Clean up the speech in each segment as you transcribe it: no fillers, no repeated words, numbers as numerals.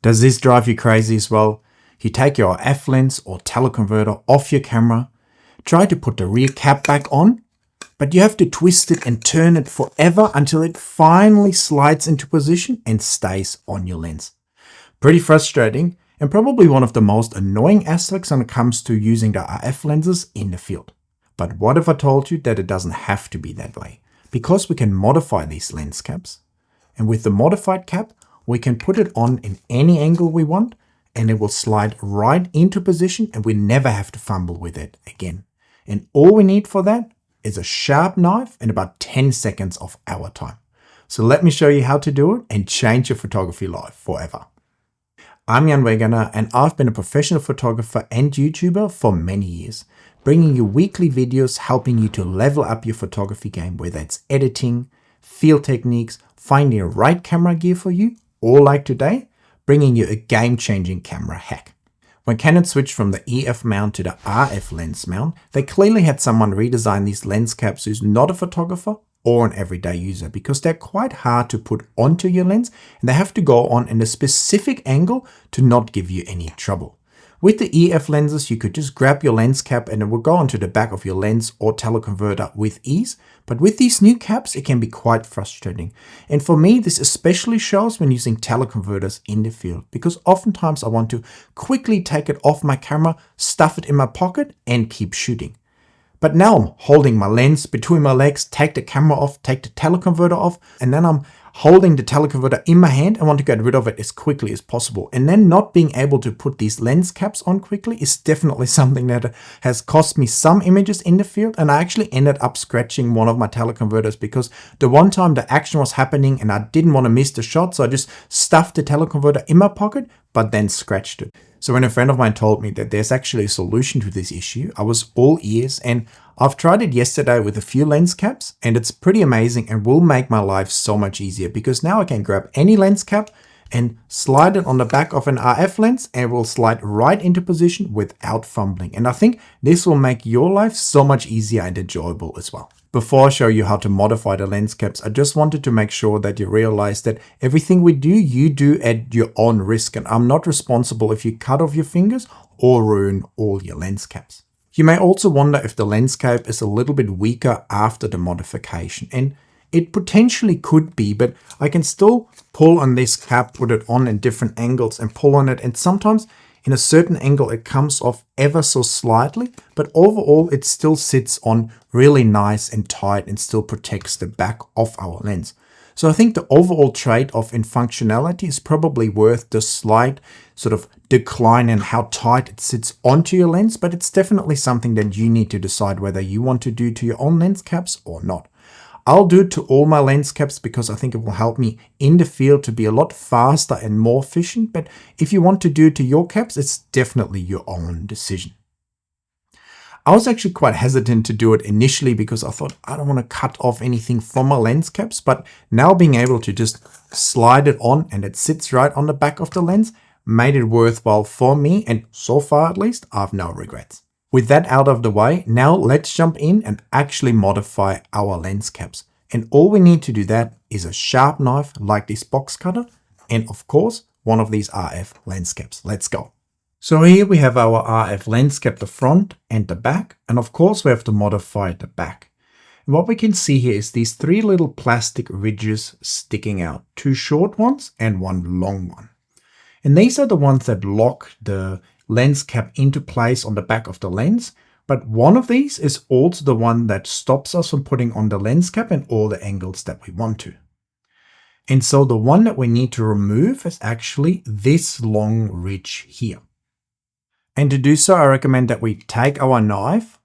Does this drive you crazy as well? You take your RF lens or teleconverter off your camera, try to put the rear cap back on, but you have to twist it and turn it forever until it finally slides into position and stays on your lens. Pretty frustrating and probably one of the most annoying aspects when it comes to using the RF lenses in the field. But what if I told you that it doesn't have to be that way? Because we can modify these lens caps. And with the modified cap, we can put it on in any angle we want and it will slide right into position and we never have to fumble with it again. And all we need for that is a sharp knife and about 10 seconds of our time. So let me show you how to do it and change your photography life forever. I'm Jan Wegener and I've been a professional photographer and YouTuber for many years, bringing you weekly videos helping you to level up your photography game, whether it's editing, field techniques, finding the right camera gear for you, or like today, bringing you a game-changing camera hack. When Canon switched from the EF mount to the RF lens mount, they clearly had someone redesign these lens caps who's not a photographer or an everyday user because they're quite hard to put onto your lens and they have to go on in a specific angle to not give you any trouble. With the EF lenses, you could just grab your lens cap and it will go onto the back of your lens or teleconverter with ease. But with these new caps, it can be quite frustrating. And for me, this especially shows when using teleconverters in the field, because oftentimes I want to quickly take it off my camera, stuff it in my pocket and keep shooting. But now I'm holding my lens between my legs, take the camera off, take the teleconverter off, and then I'm holding the teleconverter in my hand. I want to get rid of it as quickly as possible. And then not being able to put these lens caps on quickly is definitely something that has cost me some images in the field. And I actually ended up scratching one of my teleconverters because the one time the action was happening and I didn't want to miss the shot. So I just stuffed the teleconverter in my pocket, but then scratched it. So when a friend of mine told me that there's actually a solution to this issue, I was all ears, and I've tried it yesterday with a few lens caps and it's pretty amazing and will make my life so much easier because now I can grab any lens cap and slide it on the back of an RF lens and it will slide right into position without fumbling. And I think this will make your life so much easier and enjoyable as well. Before I show you how to modify the lens caps, I just wanted to make sure that you realize that everything we do, you do at your own risk, and I'm not responsible if you cut off your fingers or ruin all your lens caps. You may also wonder if the lens cap is a little bit weaker after the modification, and it potentially could be, but I can still pull on this cap, put it on in different angles and pull on it, and sometimes in a certain angle it comes off ever so slightly, but overall it still sits on really nice and tight and still protects the back of our lens. So I think the overall trade-off in functionality is probably worth the slight sort of decline in how tight it sits onto your lens, but it's definitely something that you need to decide whether you want to do to your own lens caps or not. I'll do it to all my lens caps because I think it will help me in the field to be a lot faster and more efficient. But if you want to do it to your caps, it's definitely your own decision. I was actually quite hesitant to do it initially because I thought I don't want to cut off anything from my lens caps. But now being able to just slide it on and it sits right on the back of the lens made it worthwhile for me. And so far, at least, I have no regrets. With that out of the way, now let's jump in and actually modify our lens caps. And all we need to do that is a sharp knife like this box cutter and of course one of these RF lens caps. Let's go. So here we have our RF lens cap, the front and the back, and of course we have to modify the back. And what we can see here is these three little plastic ridges sticking out, two short ones and one long one. And these are the ones that lock the lens cap into place on the back of the lens, but one of these is also the one that stops us from putting on the lens cap in all the angles that we want to. And so the one that we need to remove is actually this long ridge here. And to do so, I recommend that we take our knife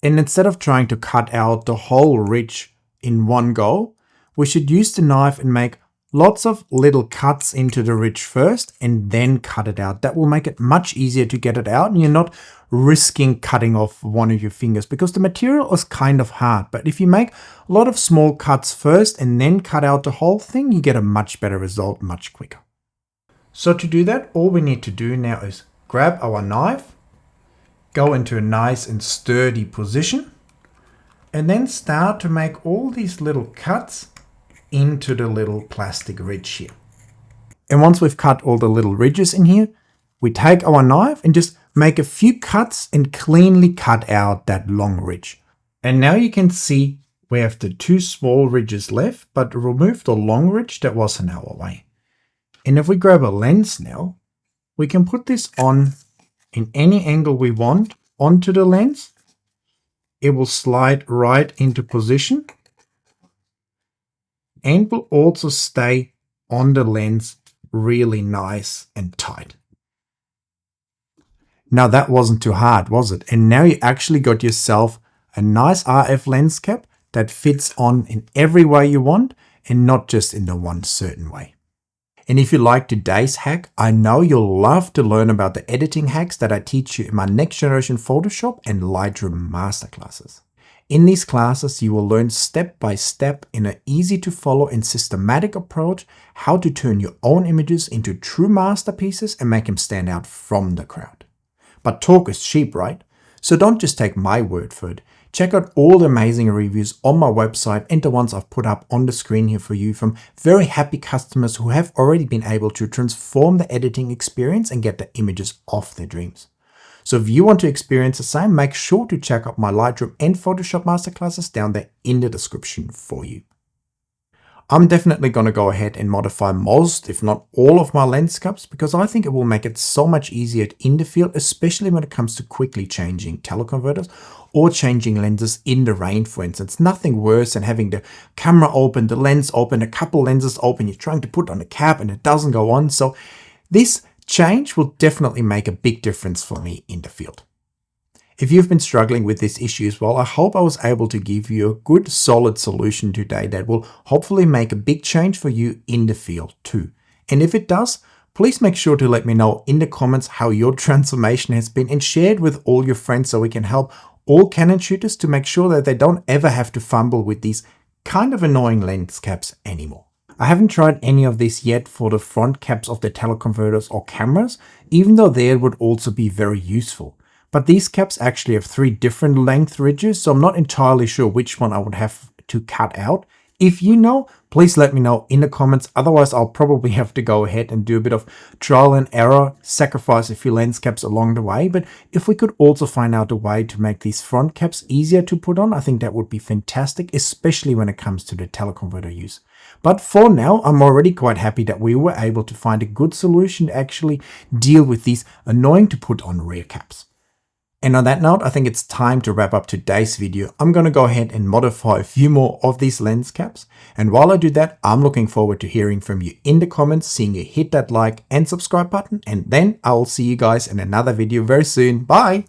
and instead of trying to cut out the whole ridge in one go, we should use the knife and make lots of little cuts into the ridge first and then cut it out. That will make it much easier to get it out and you're not risking cutting off one of your fingers because the material is kind of hard. But if you make a lot of small cuts first and then cut out the whole thing, you get a much better result much quicker. So to do that, all we need to do now is grab our knife, go into a nice and sturdy position, and then start to make all these little cuts into the little plastic ridge here. And once we've cut all the little ridges in here, we take our knife and just make a few cuts and cleanly cut out that long ridge. And now you can see we have the 2 small ridges left, but remove the long ridge that was in our way. And if we grab a lens now, we can put this on in any angle we want onto the lens. It will slide right into position and will also stay on the lens really nice and tight. Now that wasn't too hard, was it? And now you actually got yourself a nice RF lens cap that fits on in every way you want and not just in the one certain way. And if you like today's hack, I know you'll love to learn about the editing hacks that I teach you in my Next Generation Photoshop and Lightroom masterclasses. In these classes, you will learn step by step in an easy to follow and systematic approach how to turn your own images into true masterpieces and make them stand out from the crowd. But talk is cheap, right? So don't just take my word for it. Check out all the amazing reviews on my website and the ones I've put up on the screen here for you from very happy customers who have already been able to transform the editing experience and get the images of their dreams. So if you want to experience the same, make sure to check out my Lightroom and Photoshop masterclasses down there in the description for you. I'm definitely going to go ahead and modify most, if not all, of my lens caps because I think it will make it so much easier in the field, especially when it comes to quickly changing teleconverters or changing lenses in the rain, for instance. Nothing worse than having the camera open, the lens open, a couple lenses open, you're trying to put on a cap and it doesn't go on. So this change will definitely make a big difference for me in the field. If you've been struggling with this issue as well, I hope I was able to give you a good solid solution today that will hopefully make a big change for you in the field too. And if it does, please make sure to let me know in the comments how your transformation has been and share it with all your friends so we can help all Canon shooters to make sure that they don't ever have to fumble with these kind of annoying lens caps anymore. I haven't tried any of this yet for the front caps of the teleconverters or cameras, even though they would also be very useful. But these caps actually have 3 different length ridges, so I'm not entirely sure which one I would have to cut out. If you know, please let me know in the comments. Otherwise, I'll probably have to go ahead and do a bit of trial and error, sacrifice a few lens caps along the way. But if we could also find out a way to make these front caps easier to put on, I think that would be fantastic, especially when it comes to the teleconverter use. But for now, I'm already quite happy that we were able to find a good solution to actually deal with these annoying to put on rear caps. And on that note, I think it's time to wrap up today's video. I'm going to go ahead and modify a few more of these lens caps. And while I do that, I'm looking forward to hearing from you in the comments, seeing you hit that like and subscribe button. And then I'll see you guys in another video very soon. Bye!